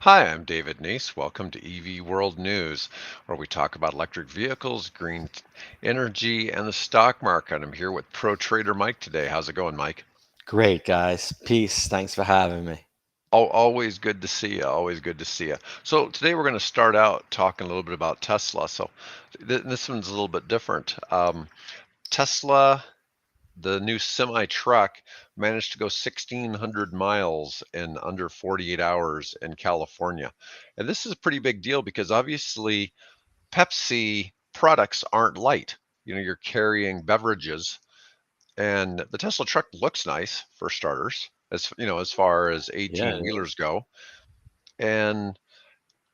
Hi, I'm David Neese. Welcome to EV World News, where we talk about electric vehicles, energy, and the stock market. I'm here with ProTrader Mike today. How's it going, Mike? Great, guys. Peace. Thanks for having me. Always good to see you. Always good to see you. So today we're going to start out talking a little bit about Tesla. This one's a little bit different. Tesla, the new semi truck, managed to go 1,600 miles in under 48 hours in California. And this is a pretty big deal because obviously Pepsi products aren't light. You're carrying beverages, and the Tesla truck looks nice for starters, as far as Yeah, 18 it wheelers is. go. And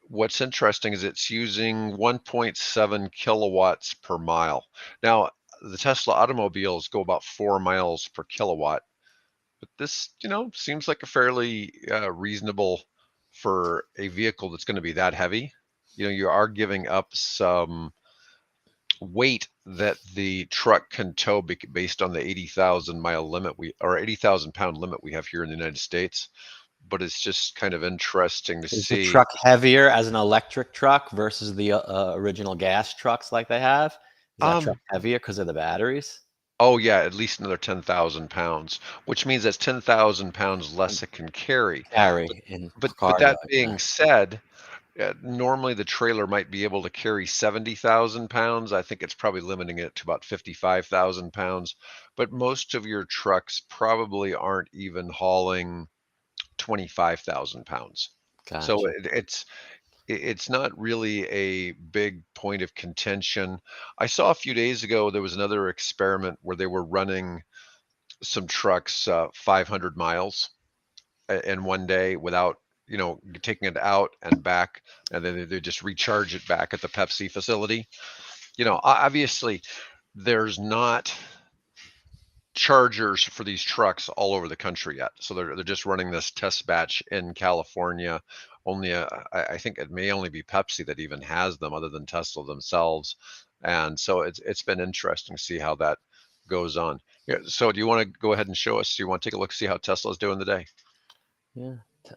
what's interesting is it's using 1.7 kilowatts per mile. Now, the Tesla automobiles go about 4 miles per kilowatt, but this, seems like a fairly reasonable for a vehicle that's going to be that heavy. You are giving up some weight that the truck can tow based on the 80,000 mile limit or 80,000 pound limit we have here in the United States. But it's just kind of interesting to Is the see. truck heavier as an electric truck versus the original gas trucks like they have? Is that truck Um, heavier because of the batteries? oh yeah, at least another 10,000 pounds, which means that's 10,000 pounds less it can carry. But Carry in but cargo, that yeah. being said, normally the trailer might be able to carry 70,000 pounds. I think it's probably limiting it to about 55,000 pounds. But most of your trucks probably aren't even hauling 25,000 pounds. So Gotcha. it's not really a big point of contention. I saw a few days ago there was another experiment where they were running some trucks 500 miles in one day without taking it out and back, and then they just recharge it back at the Pepsi facility. Obviously there's not chargers for these trucks all over the country yet, so they're just running this test batch in California. Only I think it may only be Pepsi that even has them other than Tesla themselves. And so it's been interesting to see how that goes on. Yeah, so do you want to go ahead and show us? Do you want to take a look, see how Tesla's doing today? Yeah.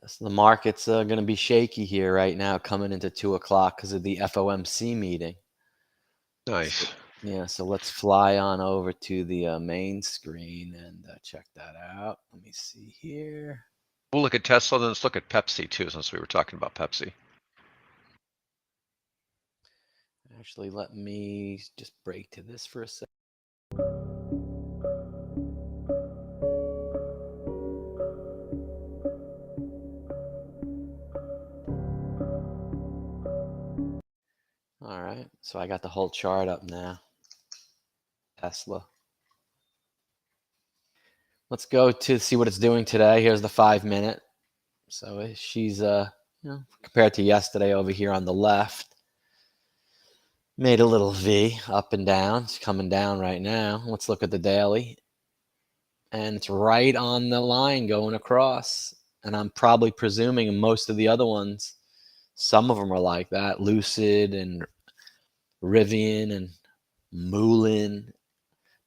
So the market's going to be shaky here right now coming into 2 o'clock because of the FOMC meeting. So, Nice. yeah, so let's fly on over to the main screen and check that out. Let me see here. We'll look at Tesla, then let's look at Pepsi too, since we were talking about Pepsi. Actually, let me just break to this for a second. All right, so I got the whole chart up now. Tesla. Let's go to see what it's doing today. Here's the 5 minute. So she's compared to yesterday over here on the left, made a little V up and down. It's coming down right now. Let's look at the daily. And it's right on the line going across. And I'm probably presuming most of the other ones, some of them are like that. Lucid and Rivian and Moulin.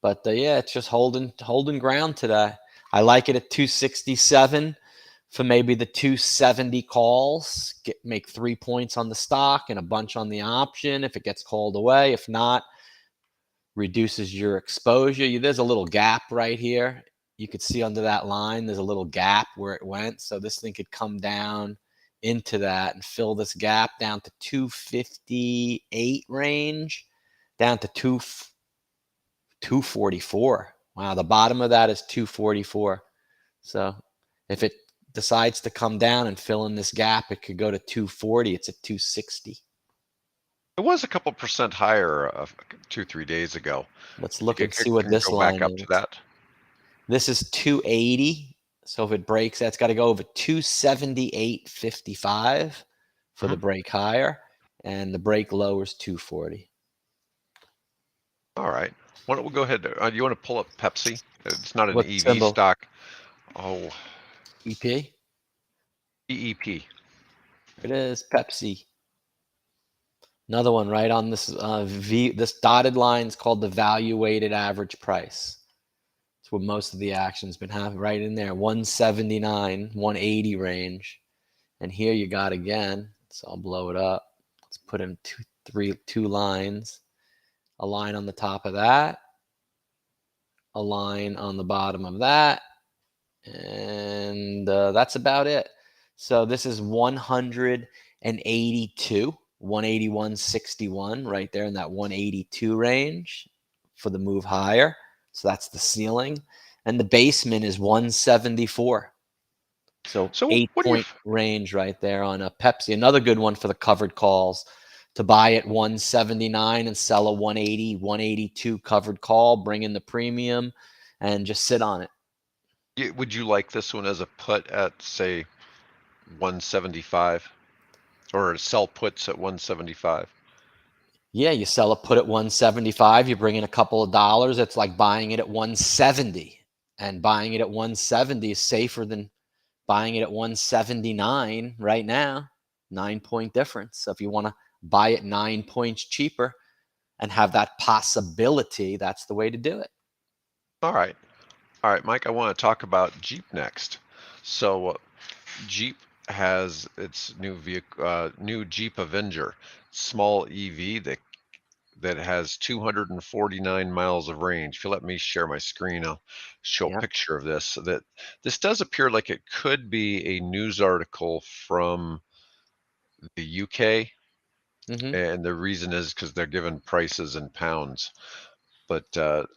But yeah, it's just holding ground today. I like it at 267 for maybe the 270 calls. Make 3 points on the stock and a bunch on the option if it gets called away. If not, reduces your exposure. There's a little gap right here. You could see under that line, there's a little gap where it went. So this thing could come down into that and fill this gap down to 258 range, down to 244. Wow, the bottom of that is 244. So if it decides to come down and fill in this gap, it could go to 240. It's at 260. It was a couple percent higher 2, 3 days ago. Let's You look and see what can this go back line up to is. that. This is 280. So if it breaks, that's got to go over 278.55 for the Mhm. break higher, and the break low is 240. All right. Why don't we go ahead? Do you want to pull up Pepsi? It's not an What EV symbol? stock. Oh, EP? EEP. It is Pepsi. Another one right on this this dotted line is called the value weighted average price. It's where most of the action's been happening, right in there, 179, 180 range. And here you got again, so I'll blow it up. Let's put in two lines, a line on the top of that, a line on the bottom of that, and that's about it. So this is 182, 181.61 right there in that 182 range for the move higher. So that's the ceiling. And the basement is 174. So So what do you? 8-point range right there on a Pepsi. Another good one for the covered calls, to buy at 179 and sell a 180, 182 covered call, bring in the premium, and just sit on it. Would you like this one as a put at, say, 175, or sell puts at 175? Yeah, you sell a put at 175, you bring in a couple of dollars. It's like buying it at 170. And buying it at 170 is safer than buying it at 179 right now. 9-point difference. So if you want to buy it 9 points cheaper and have that possibility, that's the way to do it. All right. All right, Mike, I want to talk about Jeep next. So Jeep has its new vehicle, new Jeep Avenger, small EV that has 249 miles of range. If you let me share my screen, I'll show a Yeah. picture of this. So that this does appear like it could be a news article from the UK, Mm-hmm. and the reason is because they're given prices in pounds. But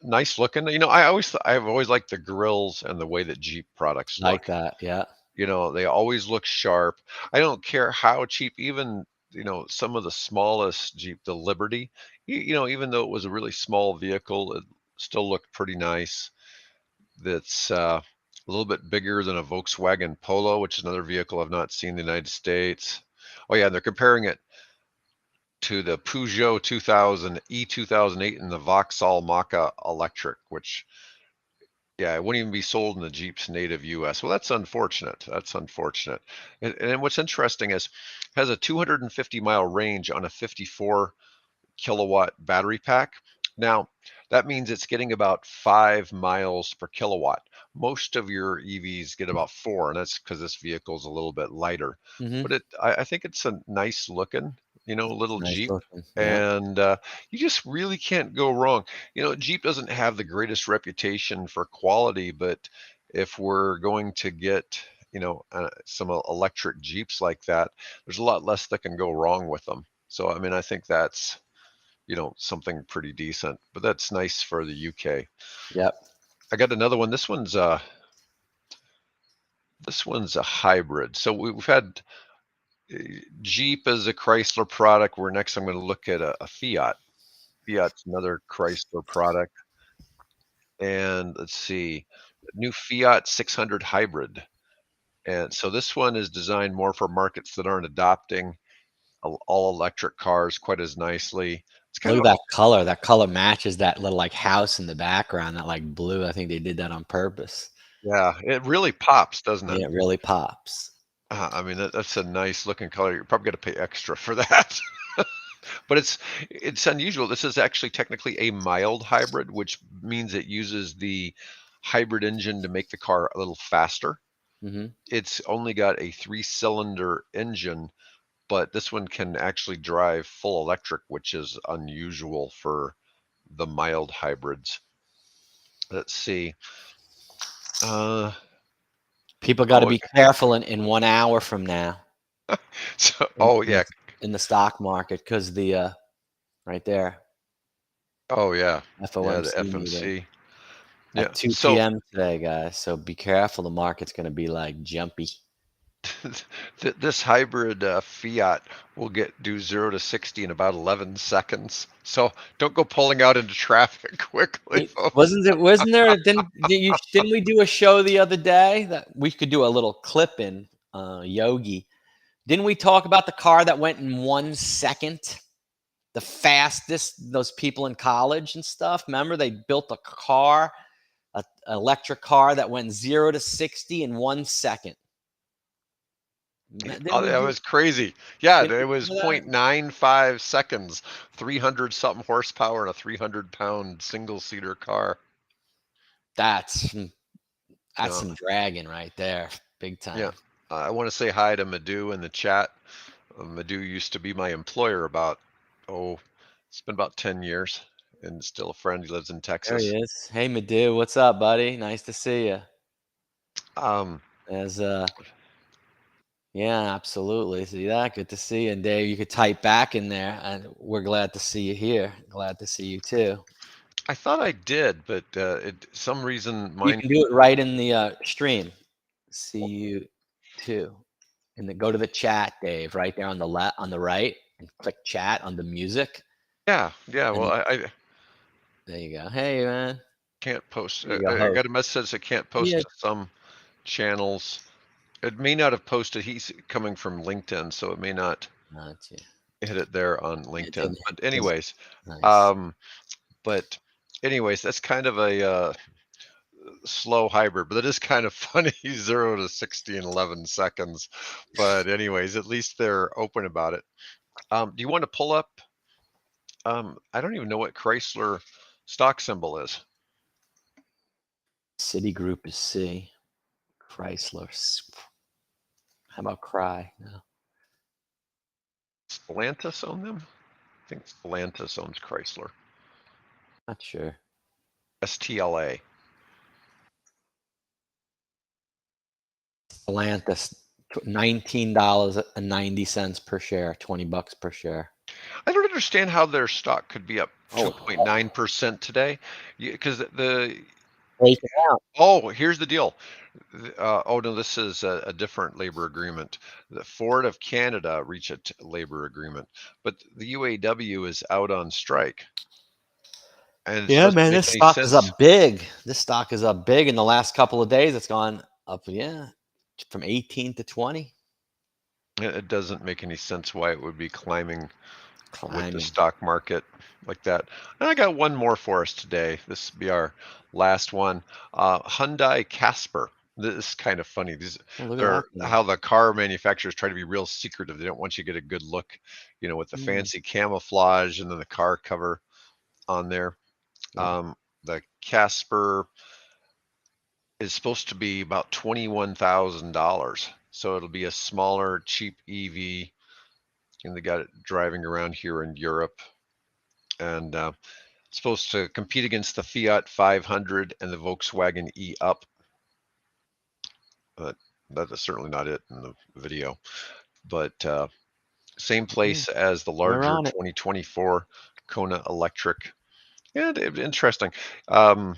nice looking. I've always liked the grills and the way that Jeep products Like look. that. Yeah. They always look sharp. I don't care how cheap, even, some of the smallest Jeep, the Liberty, even though it was a really small vehicle, it still looked pretty nice. That's a little bit bigger than a Volkswagen Polo, which is another vehicle I've not seen in the United States. Oh yeah, and they're comparing it to the Peugeot 2000 E2008 and the Vauxhall Mach-E Electric, which, yeah, it wouldn't even be sold in the Jeep's native US. Well, that's unfortunate. That's unfortunate. And what's interesting is, it has a 250-mile range on a 54 kilowatt battery pack. Now, that means it's getting about 5 miles per kilowatt. Most of your EVs get about 4, and that's because this vehicle is a little bit lighter. Mm-hmm. But I think it's a nice looking, little Nice Jeep, looking. Yeah. and you just really can't go wrong. Jeep doesn't have the greatest reputation for quality, but if we're going to get, some electric Jeeps like that, there's a lot less that can go wrong with them. So, I mean, I think that's, something pretty decent, but that's nice for the UK. Yep. I got another one. This one's a hybrid. So we've had Jeep as a Chrysler product. Where next I'm going to look at a Fiat. Fiat's another Chrysler product. And let's see, new Fiat 600 hybrid. And so this one is designed more for markets that aren't adopting all electric cars quite as nicely. It's kind Look at of, that color. That color matches that little like house in the background, that like blue. I think they did that on purpose. yeah, it really pops, doesn't it? Yeah, it really pops. I mean, that's a nice looking color. You're probably going to pay extra for that. But it's unusual. This is actually technically a mild hybrid, which means it uses the hybrid engine to make the car a little faster. Mm-hmm. It's only got a 3-cylinder engine, but this one can actually drive full electric, which is unusual for the mild hybrids. Let's see. Uh, People got to oh, be careful in 1 hour from now so, in, oh in the yeah, in the stock market, because the right there, oh yeah, yeah, the FOMC meeting FMC. Yeah. at 2 So p.m. today, guys. So be careful. The market's going to be like jumpy. this hybrid Fiat will do 0 to 60 in about 11 seconds. So don't go pulling out into traffic quickly, folks. Wasn't there? Didn't we do a show the other day that we could do a little clip in, Yogi? Didn't we talk about the car that went in 1 second? The fastest, those people in college and stuff. Remember, they built a car, an electric car that went 0 to 60 in 1 second. Oh, Didn't we that do? was crazy. Yeah, Didn't we it was do that? 0.95 seconds, 300 something horsepower, and a 300-pound single-seater car. That's Yeah, some dragon right there, big yeah. time. I want to say hi to Madhu in the chat. Madhu used to be my employer about, it's been about 10 years and still a friend. He lives in There he Texas. is. Hey, Madhu, what's up, buddy? Nice to see you. Um, As Yeah, absolutely. See that? Good to see you. And Dave, you could type back in there, and we're glad to see you here. Glad to see you too. I thought I did, but some reason You mine. can do it right in the stream. See you too. And then go to the chat, Dave, right there on the left, on the right, and click chat on the music. Yeah. Well, And I there you go. Hey, man. can't post. There you go, I host. got a message that says I can't post Yeah. to some channels. It may not have posted. He's coming from LinkedIn, so it may not Gotcha. hit it there on It LinkedIn. didn't. But Doesn't. anyways, Nice. um, but anyways, that's kind of a slow hybrid, but it is kind of funny. 0 to 60 in 11 seconds. But anyways, at least they're open about it. Do you want to pull up? I don't even know what Chrysler stock symbol is. Citigroup is C. Chrysler. How about Cry? No. Stellantis own them? I think Stellantis owns Chrysler. Not sure. STLA. Stellantis, $19.90 per share, $20 per share. I don't understand how their stock could be up Oh, 2.9% today, because break it out. here's the deal. Oh no, this is a different labor agreement. The Ford of Canada reached a labor agreement, but the UAW is out on strike, and it Yeah, doesn't man, make this any stock is sense. up big. This stock is up big in the last couple of days. It's gone up, yeah, from 18 to 20. It doesn't make any sense why it would be climbing with the Climbing. stock market like that. And I got one more for us today. This will be our last one. Hyundai Casper. This is kind of funny. Oh, look at that They're thing. how the car manufacturers try to be real secretive. They don't want you to get a good look, with the Mm, fancy camouflage and then the car cover on there. yeah, The Casper is supposed to be about $21,000. So it'll be a smaller, cheap EV, and they got it driving around here in Europe. And supposed to compete against the Fiat 500 and the Volkswagen E-Up. But that is certainly not it in the video. But same yeah, place as the we're larger on it. 2024 Kona Electric. And interesting. Um,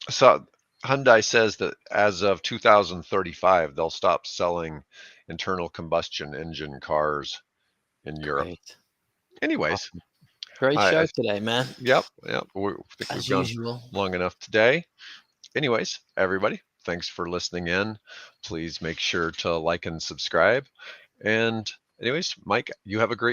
so Hyundai says that as of 2035, they'll stop selling internal combustion engine cars in Europe. Great. Anyways, Awesome. Great show today, man. yep. I think we've As gone usual. long enough today. Anyways, everybody, thanks for listening in. Please make sure to like and subscribe. And anyways, Mike, you have a great